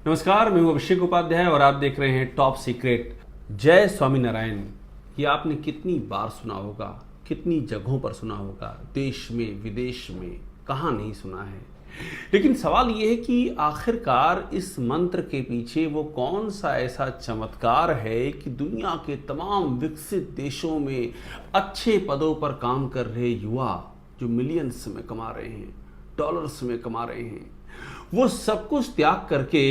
नमस्कार, मैं हूं अभिषेक उपाध्याय और आप देख रहे हैं टॉप सीक्रेट। जय स्वामीनारायण। ये आपने कितनी बार सुना होगा, कितनी जगहों पर सुना होगा, देश में विदेश में, कहाँ नहीं सुना है। लेकिन सवाल ये है कि आखिरकार इस मंत्र के पीछे वो कौन सा ऐसा चमत्कार है कि दुनिया के तमाम विकसित देशों में अच्छे पदों पर काम कर रहे युवा जो मिलियंस में कमा रहे हैं, डॉलर्स में कमा रहे हैं, वो सब कुछ त्याग करके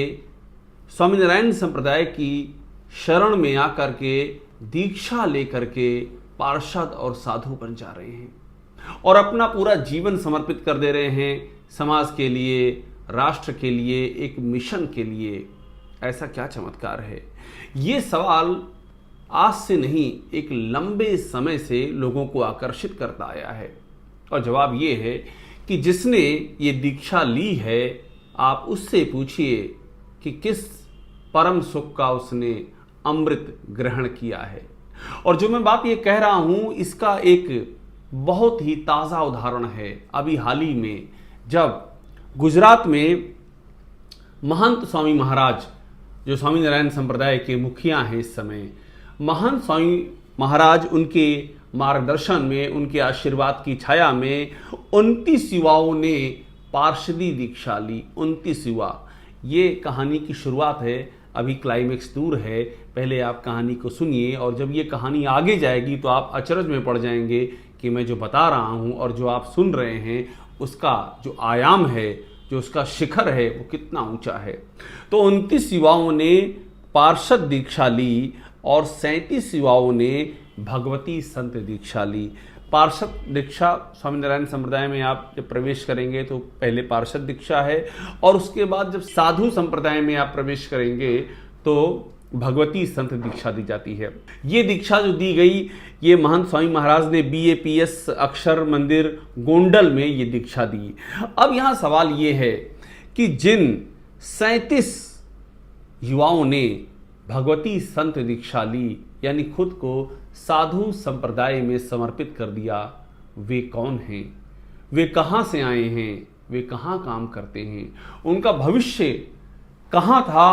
स्वामीनारायण संप्रदाय की शरण में आकर के दीक्षा लेकर के पार्षद और साधु बन जा रहे हैं और अपना पूरा जीवन समर्पित कर दे रहे हैं समाज के लिए, राष्ट्र के लिए, एक मिशन के लिए। ऐसा क्या चमत्कार है? ये सवाल आज से नहीं, एक लंबे समय से लोगों को आकर्षित करता आया है और जवाब ये है कि जिसने ये दीक्षा ली है, आप उससे पूछिए कि किस परम सुख का उसने अमृत ग्रहण किया है। और जो मैं बात ये कह रहा हूं, इसका एक बहुत ही ताज़ा उदाहरण है। अभी हाल ही में जब गुजरात में महंत स्वामी महाराज, जो स्वामीनारायण संप्रदाय के मुखिया हैं इस समय, महंत स्वामी महाराज, उनके मार्गदर्शन में, उनके आशीर्वाद की छाया में 29 युवाओं ने पार्षदी दीक्षा ली। 29 युवा। ये कहानी की शुरुआत है, अभी क्लाइमेक्स दूर है। पहले आप कहानी को सुनिए और जब ये कहानी आगे जाएगी तो आप अचरज में पड़ जाएंगे कि मैं जो बता रहा हूँ और जो आप सुन रहे हैं उसका जो आयाम है, जो उसका शिखर है, वो कितना ऊंचा है। तो 29 युवाओं ने पार्षद दीक्षा ली और 37 युवाओं ने भगवती संत दीक्षा ली। पार्षद दीक्षा स्वामीनारायण संप्रदाय में आप जब प्रवेश करेंगे तो पहले पार्षद दीक्षा है और उसके बाद जब साधु संप्रदाय में आप प्रवेश करेंगे तो भगवती संत दीक्षा दी जाती है। ये दीक्षा जो दी गई, ये महंत स्वामी महाराज ने BAPS अक्षर मंदिर गोंडल में ये दीक्षा दी। अब यहाँ सवाल ये है कि जिन 37 युवाओं ने भगवती संत दीक्षा ली, यानी खुद को साधु संप्रदाय में समर्पित कर दिया, वे कौन हैं? वे कहाँ से आए हैं? वे कहाँ काम करते हैं? उनका भविष्य कहाँ था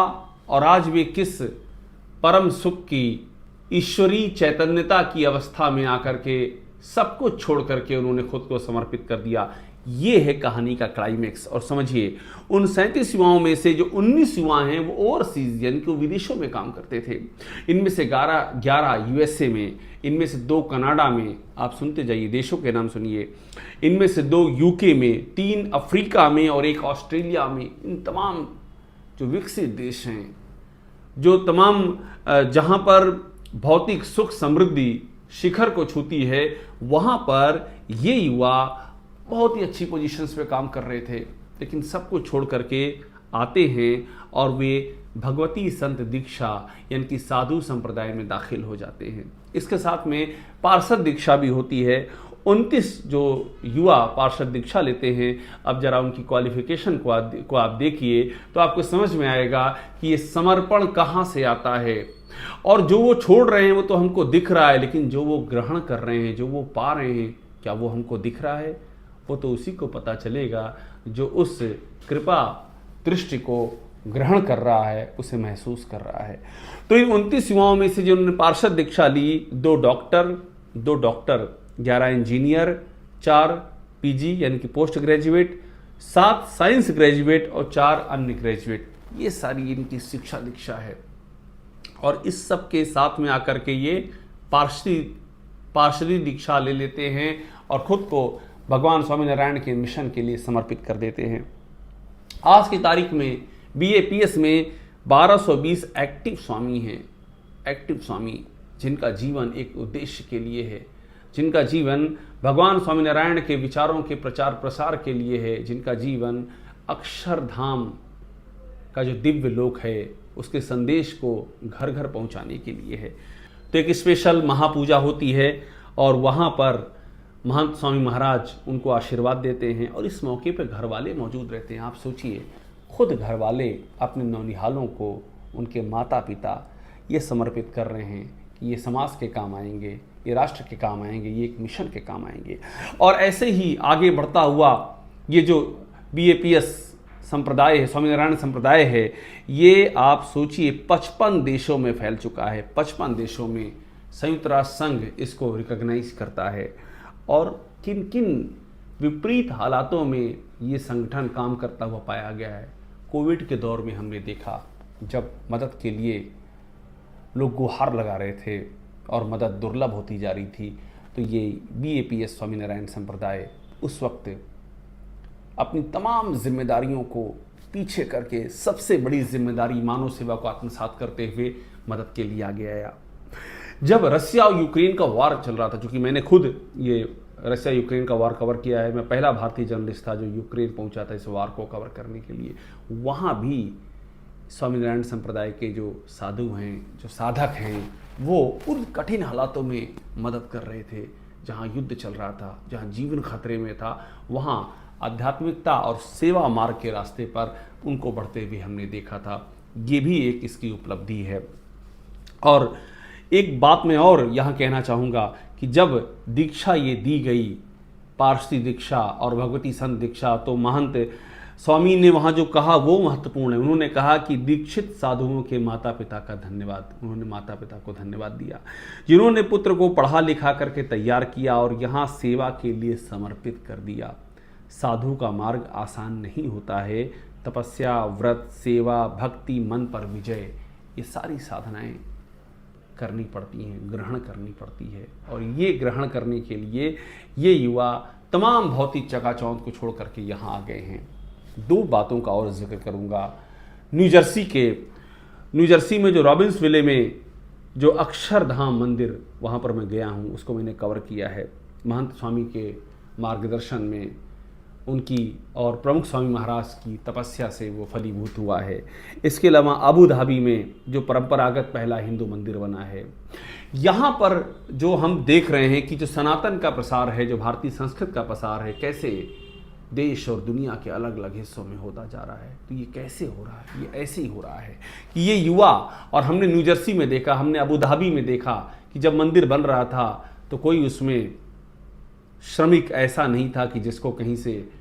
और आज वे किस परम सुख की, ईश्वरीय चैतन्यता की अवस्था में आकर के सब कुछ छोड़ करके उन्होंने खुद को समर्पित कर दिया। ये है कहानी का क्लाइमेक्स। और समझिए, उन 37 युवाओं में से जो 19 युवा हैं वो ओवरसीज यानी कि विदेशों में काम करते थे। इनमें से 11 USA में, इनमें से 2 कनाडा में, आप सुनते जाइए, देशों के नाम सुनिए। इनमें से 2 UK में, 3 अफ्रीका में और 1 ऑस्ट्रेलिया में। इन तमाम जो विकसित देश हैं, जो तमाम जहाँ पर भौतिक सुख समृद्धि शिखर को छूती है, वहाँ पर ये युवा बहुत ही अच्छी पोजीशंस पे काम कर रहे थे, लेकिन सब कुछ छोड़ करके आते हैं और वे भगवती संत दीक्षा यानी कि साधु संप्रदाय में दाखिल हो जाते हैं। इसके साथ में पार्षद दीक्षा भी होती है। 29 जो युवा पार्षद दीक्षा लेते हैं, अब जरा उनकी क्वालिफिकेशन को आप देखिए तो आपको समझ में आएगा कि ये समर्पण कहाँ से आता है। और जो वो छोड़ रहे हैं वो तो हमको दिख रहा है, लेकिन जो वो ग्रहण कर रहे हैं, जो वो पा रहे हैं, क्या वो हमको दिख रहा है? वो तो उसी को पता चलेगा जो उस कृपा दृष्टि को ग्रहण कर रहा है, उसे महसूस कर रहा है। तो इन 29 युवाओं में से जिन्होंने पार्षद दीक्षा ली, 2 डॉक्टर, 11 इंजीनियर, 4 PG यानी कि पोस्ट ग्रेजुएट, 7 साइंस ग्रेजुएट और 4 अन्य ग्रेजुएट। ये सारी इनकी शिक्षा दीक्षा है। और इस सब के साथ में आकर के ये पार्षदी दीक्षा ले लेते हैं और खुद को भगवान स्वामीनारायण के मिशन के लिए समर्पित कर देते हैं। आज की तारीख में BAPS में 1220 एक्टिव स्वामी हैं। एक्टिव स्वामी जिनका जीवन एक उद्देश्य के लिए है, जिनका जीवन भगवान स्वामीनारायण के विचारों के प्रचार प्रसार के लिए है, जिनका जीवन अक्षरधाम का जो दिव्य लोक है उसके संदेश को घर घर पहुंचाने के लिए है। तो एक स्पेशल महापूजा होती है और वहाँ पर महंत स्वामी महाराज उनको आशीर्वाद देते हैं और इस मौके पर घर वाले मौजूद रहते हैं। आप सोचिए, खुद घर वाले अपने नौनिहालों को, उनके माता पिता ये समर्पित कर रहे हैं कि ये समाज के काम आएंगे, ये राष्ट्र के काम आएंगे, ये एक मिशन के काम आएंगे। और ऐसे ही आगे बढ़ता हुआ ये जो BAPS संप्रदाय है, स्वामीनारायण संप्रदाय है, ये आप सोचिए 55 देशों में फैल चुका है। 55 देशों में संयुक्त राष्ट्र संघ इसको रिकॉग्नाइज करता है। और किन किन विपरीत हालातों में ये संगठन काम करता हुआ पाया गया है। कोविड के दौर में हमने देखा, जब मदद के लिए लोग गुहार लगा रहे थे और मदद दुर्लभ होती जा रही थी, तो ये BAPS स्वामीनारायण संप्रदाय उस वक्त अपनी तमाम जिम्मेदारियों को पीछे करके सबसे बड़ी जिम्मेदारी मानव सेवा को आत्मसात करते हुए मदद के लिए आगे आया। जब रसिया और यूक्रेन का वार चल रहा था, क्योंकि मैंने खुद ये रसिया यूक्रेन का वार कवर किया है, मैं पहला भारतीय जर्नलिस्ट था जो यूक्रेन पहुंचा था इस वार को कवर करने के लिए। वहाँ भी स्वामीनारायण संप्रदाय के जो साधु हैं, जो साधक हैं, वो उन कठिन हालातों में मदद कर रहे थे। जहाँ युद्ध चल रहा था, जहाँ जीवन खतरे में था, वहाँ आध्यात्मिकता और सेवा मार्ग के रास्ते पर उनको बढ़ते हुए हमने देखा था। ये भी एक इसकी उपलब्धि है। और एक बात मैं और यहाँ कहना चाहूँगा कि जब दीक्षा ये दी गई, पारसी दीक्षा और भगवती संत दीक्षा, तो महंत स्वामी ने वहाँ जो कहा वो महत्वपूर्ण है। उन्होंने कहा कि दीक्षित साधुओं के माता पिता का धन्यवाद। उन्होंने माता पिता को धन्यवाद दिया जिन्होंने पुत्र को पढ़ा लिखा करके तैयार किया और यहाँ सेवा के लिए समर्पित कर दिया। साधु का मार्ग आसान नहीं होता है। तपस्या, व्रत, सेवा, भक्ति, मन पर विजय, ये सारी साधनाएं करनी पड़ती हैं, ग्रहण करनी पड़ती है। और ये ग्रहण करने के लिए ये युवा तमाम भौतिक चकाचौंध को छोड़ करके यहाँ आ गए हैं। दो बातों का और जिक्र करूँगा। न्यूजर्सी में जो रॉबिन्सविले में जो अक्षरधाम मंदिर, वहाँ पर मैं गया हूँ, उसको मैंने कवर किया है। महंत स्वामी के मार्गदर्शन में, उनकी और प्रमुख स्वामी महाराज की तपस्या से वो फलीभूत हुआ है। इसके अलावा अबू धाबी में जो परंपरागत पहला हिंदू मंदिर बना है। यहाँ पर जो हम देख रहे हैं कि जो सनातन का प्रसार है, जो भारतीय संस्कृत का प्रसार है, कैसे देश और दुनिया के अलग अलग हिस्सों में होता जा रहा है। तो ये कैसे हो रहा है? ये ऐसे ही हो रहा है कि ये युवा, और हमने न्यूजर्सी में देखा, हमने अबू धाबी में देखा कि जब मंदिर बन रहा था तो कोई उसमें श्रमिक ऐसा नहीं था कि जिसको कहीं से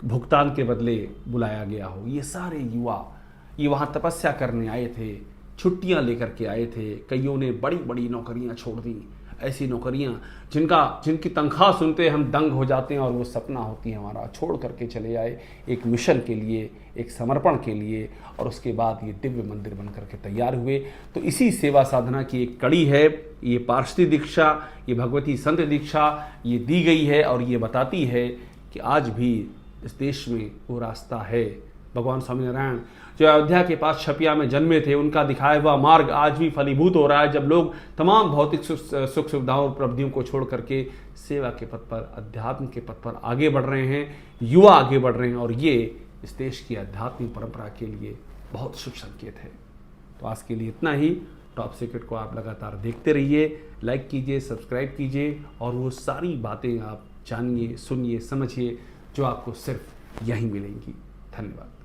भुगतान के बदले बुलाया गया हो। ये सारे युवा ये वहाँ तपस्या करने आए थे, छुट्टियाँ लेकर के आए थे। कईयों ने बड़ी बड़ी नौकरियाँ छोड़ दी, ऐसी नौकरियाँ जिनकी तनख्वाह सुनते हम दंग हो जाते हैं, और वो सपना होती है हमारा, छोड़ करके चले आए एक मिशन के लिए, एक समर्पण के लिए, और उसके बाद ये दिव्य मंदिर बन करके तैयार हुए। तो इसी सेवा साधना की एक कड़ी है ये पारसी दीक्षा, ये भगवती संत दीक्षा, ये दी गई है और ये बताती है कि आज भी इस देश में वो रास्ता है। भगवान स्वामीनारायण जो अयोध्या के पास छपिया में जन्मे थे, उनका दिखाया हुआ मार्ग आज भी फलीभूत हो रहा है, जब लोग तमाम भौतिक सुख सुविधाओं और उपलब्धियों को छोड़ करके सेवा के पथ पर, अध्यात्म के पथ पर आगे बढ़ रहे हैं, युवा आगे बढ़ रहे हैं। और ये इस देश की आध्यात्मिक परंपरा के लिए बहुत शुभ संकेत है। तो आज के लिए इतना ही। टॉप सीक्रेट को आप लगातार देखते रहिए, लाइक कीजिए, सब्सक्राइब कीजिए, और वो सारी बातें आप जानिए, सुनिए, समझिए जो आपको सिर्फ यहीं मिलेंगी। धन्यवाद।